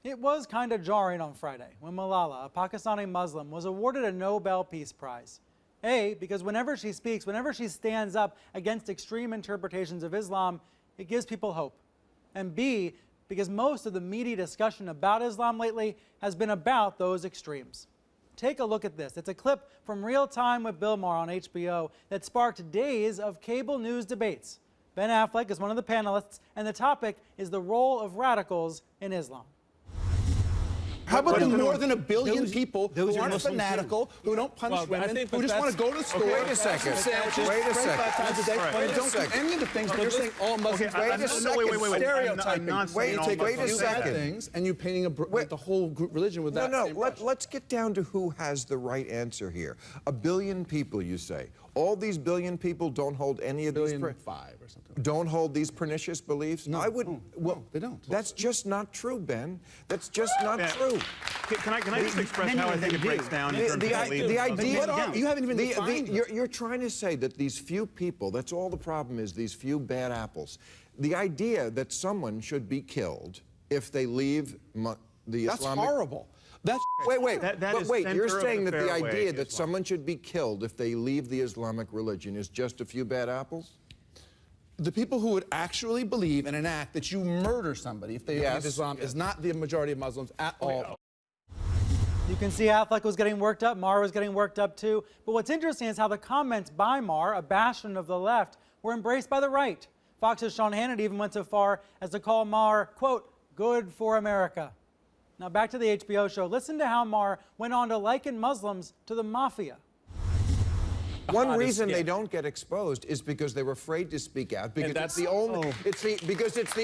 It was kind of jarring on Friday when Malala, a Pakistani Muslim, was awarded a Nobel Peace Prize. A, because whenever she speaks, whenever she stands up against extreme interpretations of Islam, it gives people hope. And B, because most of the media discussion about Islam lately has been about those extremes. Take a look at this. It's a clip from Real Time with Bill Maher on HBO that sparked days of cable news debates. Ben Affleck is one of the panelists, and the topic is the role of radicals in Islam. How about the more than a billion people who aren't fanatical, who don't punish women, who just want to go to school, wait a second. Wait a second. 5 times a day, and don't do any of the things that you're saying all Muslims wait a second. stereotyping. Wait a second. Things, and you painting the whole group religion with that. No, let's get down to who has the right answer here. A billion people, you say. All these billion people don't hold any of these... 5 or something. Don't hold these pernicious beliefs? No, I would. no, they don't. That's just not true, Ben. That's just not true. Can I just express how I think it breaks down in terms of beliefs? The idea... You haven't even defined you're trying to say that these few people, that's all the problem is, these few bad apples. The idea that someone should be killed if they leave the That's Islamic... horrible. That's Wait, you're center saying of that the the fairway idea that Islam. someone should be killed if they leave the Islamic religion is just a few bad apples? the people who would actually believe and enact that you murder somebody if they believe Islam is not the majority of Muslims at all. You can see Affleck was getting worked up, Maher was getting worked up too. But what's interesting is how the comments by Maher, a bastion of the left, were embraced by the right. Fox's Sean Hannity even went so far as to call Maher, quote, good for America. Now back to the HBO show. Listen to how Maher went on to liken Muslims to the mafia. One reason they don't get exposed is because they're afraid to speak out, because it's the only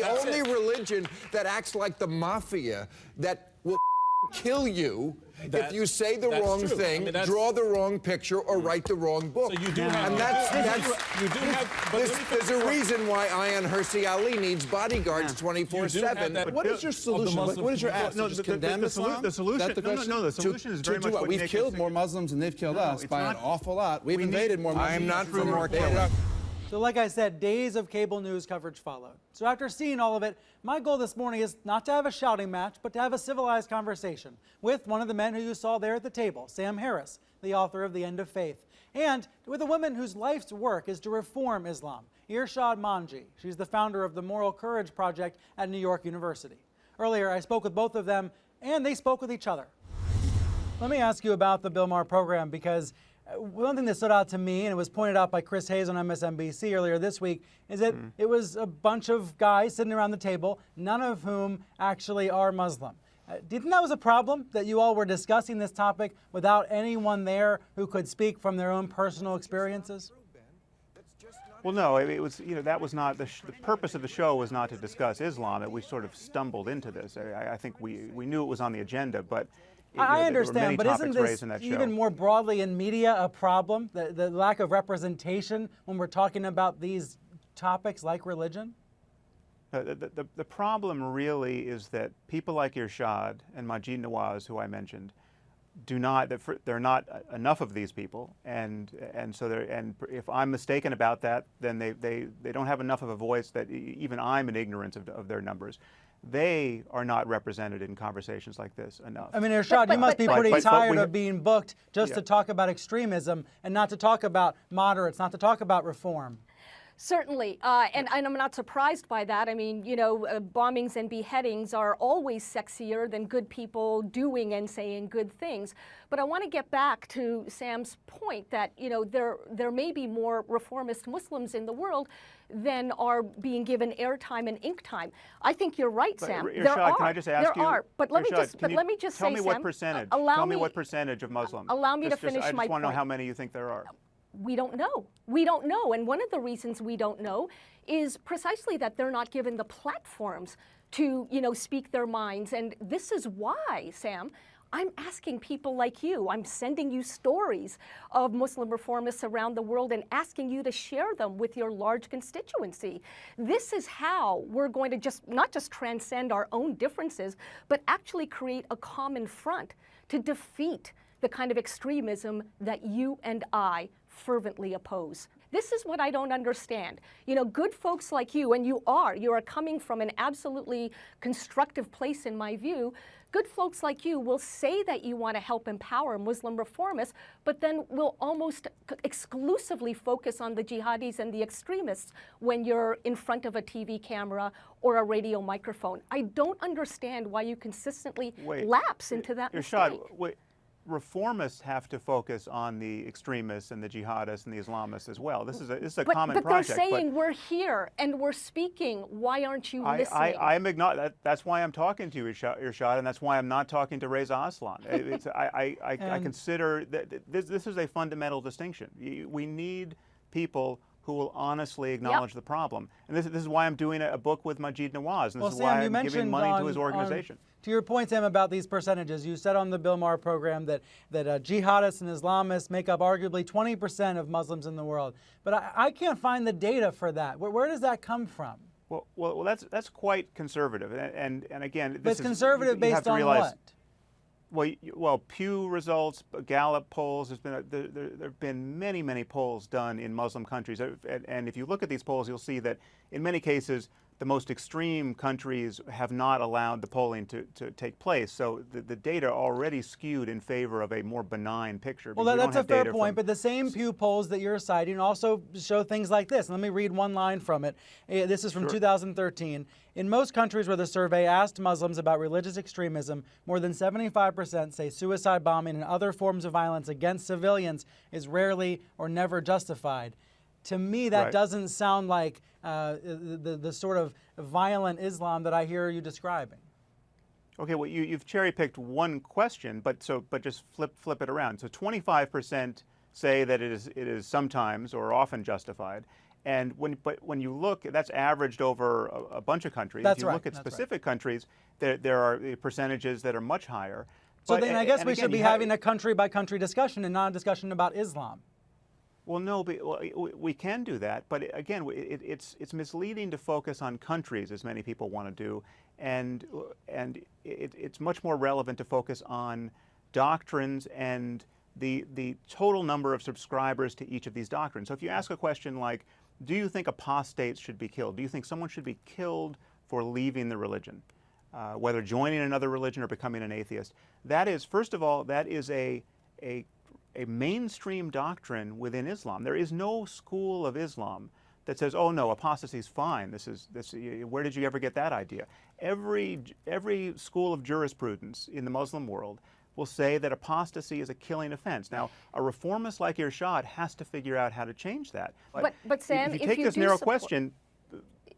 only religion that acts like the mafia, that will kill you if you say the wrong thing, draw the wrong picture, or write the wrong book. So you do have, there's a reason why Ayaan Hirsi Ali needs bodyguards 24/7. What is your solution? What is your ask? No, Just condemn Islam? the solution. No, the solution is very much what We've Nick killed is more Muslims than they've killed us by an awful lot. We've invaded more Muslims. I am not for more killing. So like I said, days of cable news coverage followed. So after seeing all of it, my goal this morning is not to have a shouting match, but to have a civilized conversation with one of the men who you saw there at the table, Sam Harris, the author of The End of Faith, and with a woman whose life's work is to reform Islam, Irshad Manji. She's the founder of the Moral Courage Project at New York University. Earlier, I spoke with both of them, and they spoke with each other. Let me ask you about the Bill Maher program, because one thing that stood out to me, and it was pointed out by Chris Hayes on MSNBC earlier this week, is that it was a bunch of guys sitting around the table, none of whom actually are Muslim. Do you think that was a problem, that you all were discussing this topic without anyone there who could speak from their own personal experiences? Well, no, it was, that was not, the purpose of the show was not to discuss Islam. We sort of stumbled into this. I think we knew it was on the agenda, but I understand, but isn't this even even more broadly in media a problem, the lack of representation when we're talking about these topics like religion? The problem really is that people like Irshad and Manji who I mentioned, there are not enough of these people, and if I'm mistaken about that, then they don't have enough of a voice that even I'm in ignorance of their numbers. They are not represented in conversations like this enough. I mean, Irshad, you must be pretty tired of being booked just to talk about extremism and not to talk about moderates, not to talk about reform. Certainly, and I'm not surprised by that. I mean, bombings and beheadings are always sexier than good people doing and saying good things. But I want to get back to Sam's point that, there may be more reformist Muslims in the world than are being given airtime and ink time. I think you're right, Sam. Irshad, there are. Can I just ask there are. But let Irshad, me just tell say, me Sam, what percentage. Tell me what percentage of Muslims. Allow me to finish I my just want to know point. how many you think there are. We don't know. We don't know. And one of the reasons we don't know is precisely that they're not given the platforms to, speak their minds. And this is why, Sam, I'm asking people like you, I'm sending you stories of Muslim reformists around the world and asking you to share them with your large constituency. This is how we're going to not just transcend our own differences, but actually create a common front to defeat the kind of extremism that you and I fervently oppose. This is what I don't understand. You know, good folks like you, and you are coming from an absolutely constructive place in my view. Good folks like you will say that you want to help empower Muslim reformists, but then will almost exclusively focus on the jihadis and the extremists when you're in front of a TV camera or a radio microphone. I don't understand why you consistently lapse into that mistake. Reformists have to focus on the extremists and the jihadists and the Islamists as well. This is a common project. But they're saying we're here and we're speaking. Why aren't you listening? That's why I'm talking to you, Irshad, and that's why I'm not talking to Reza Aslan. I consider that this is a fundamental distinction. We need people who will honestly acknowledge the problem. And this is why I'm doing a book with Manji Nawaz, and this is why I'm giving money to his organization. To your point, Sam, about these percentages, you said on the Bill Maher program that jihadists and Islamists make up arguably 20% of Muslims in the world. But I can't find the data for that. Where does that come from? Well, that's quite conservative, and again, But it's conservative based on what? Well, Pew results, Gallup polls. There have been many polls done in Muslim countries, and if you look at these polls, you'll see that in many cases the most extreme countries have not allowed the polling to take place. So the data already skewed in favor of a more benign picture. Well, that's a fair point, but the same Pew polls that you're citing also show things like this. Let me read one line from it. This is from 2013. In most countries where the survey asked Muslims about religious extremism, more than 75% say suicide bombing and other forms of violence against civilians is rarely or never justified. To me, that doesn't sound like the sort of violent Islam that I hear you describing. Okay, well, you've cherry-picked one question, but just flip it around. So 25% say that it is sometimes or often justified. And when you look, that's averaged over a bunch of countries. That's if you look at specific countries, there are percentages that are much higher. So then I guess we should be having a country-by-country discussion and not a discussion about Islam. Well, no, we can do that, but again, it's misleading to focus on countries, as many people want to do, and it's much more relevant to focus on doctrines and the total number of subscribers to each of these doctrines. So if you ask a question like, do you think apostates should be killed? Do you think someone should be killed for leaving the religion, whether joining another religion or becoming an atheist? That is, first of all, that is a mainstream doctrine within Islam. There is no school of Islam that says, "Oh no, apostasy is fine. Where did you ever get that idea?" Every school of jurisprudence in the Muslim world will say that apostasy is a killing offense. Now, a reformist like Irshad has to figure out how to change that. But Sam, if you take this narrow question,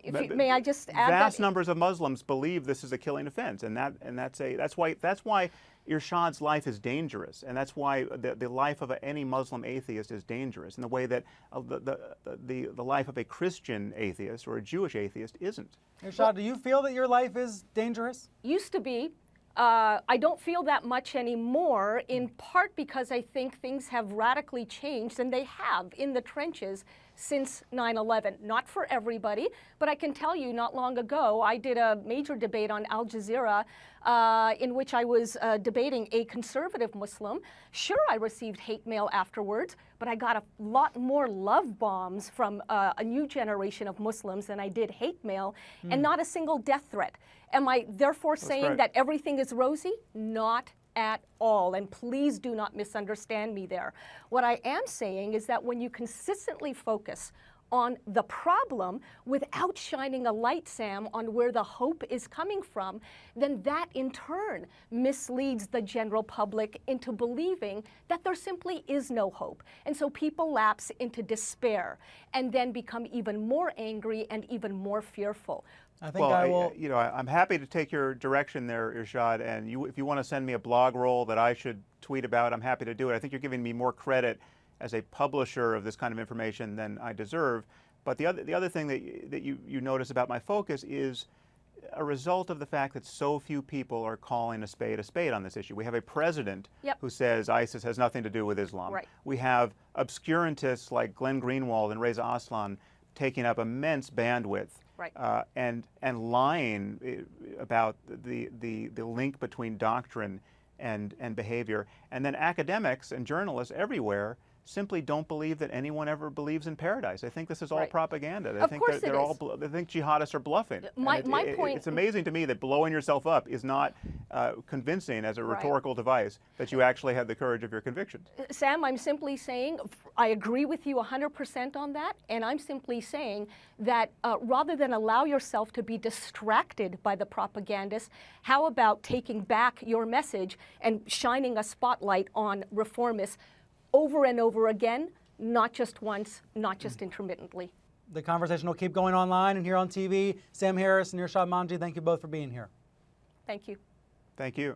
may I just add vast numbers of Muslims believe this is a killing offense, and that's why Irshad's life is dangerous, and that's why the life of any Muslim atheist is dangerous, in the way that the life of a Christian atheist or a Jewish atheist isn't. Irshad, do you feel that your life is dangerous? Used to be. I don't feel that much anymore, in part because I think things have radically changed, and they have in the trenches since 9/11. Not for everybody, but I can tell you not long ago I did a major debate on Al Jazeera in which I was debating a conservative Muslim. Sure, I received hate mail afterwards, but I got a lot more love bombs from a new generation of Muslims than I did hate mail, and not a single death threat. Am I therefore saying that everything is rosy? Not at all, and please do not misunderstand me there. What I am saying is that when you consistently focus on the problem without shining a light, Sam, on where the hope is coming from, then that in turn misleads the general public into believing that there simply is no hope. And so people lapse into despair and then become even more angry and even more fearful. I think I will. I'm happy to take your direction there, Irshad, and if you want to send me a blog roll that I should tweet about, I'm happy to do it. I think you're giving me more credit as a publisher of this kind of information than I deserve. But the other thing that you notice about my focus is a result of the fact that so few people are calling a spade on this issue. We have a president who says ISIS has nothing to do with Islam. Right. We have obscurantists like Glenn Greenwald and Reza Aslan taking up immense bandwidth. Right. And lying about the link between doctrine and behavior. And then academics and journalists everywhere simply don't believe that anyone ever believes in paradise. I think this is all Right. propaganda. They Of think course they're it all. is. They think jihadists are bluffing. My point. It's amazing to me that blowing yourself up is not convincing as a Right. rhetorical device that you actually have the courage of your convictions. Sam, I'm simply saying, I agree with you 100% on that, and I'm simply saying that rather than allow yourself to be distracted by the propagandists, how about taking back your message and shining a spotlight on reformists over and over again, not just once, not just intermittently. The conversation will keep going online and here on TV. Sam Harris and Irshad Manji, thank you both for being here. Thank you. Thank you.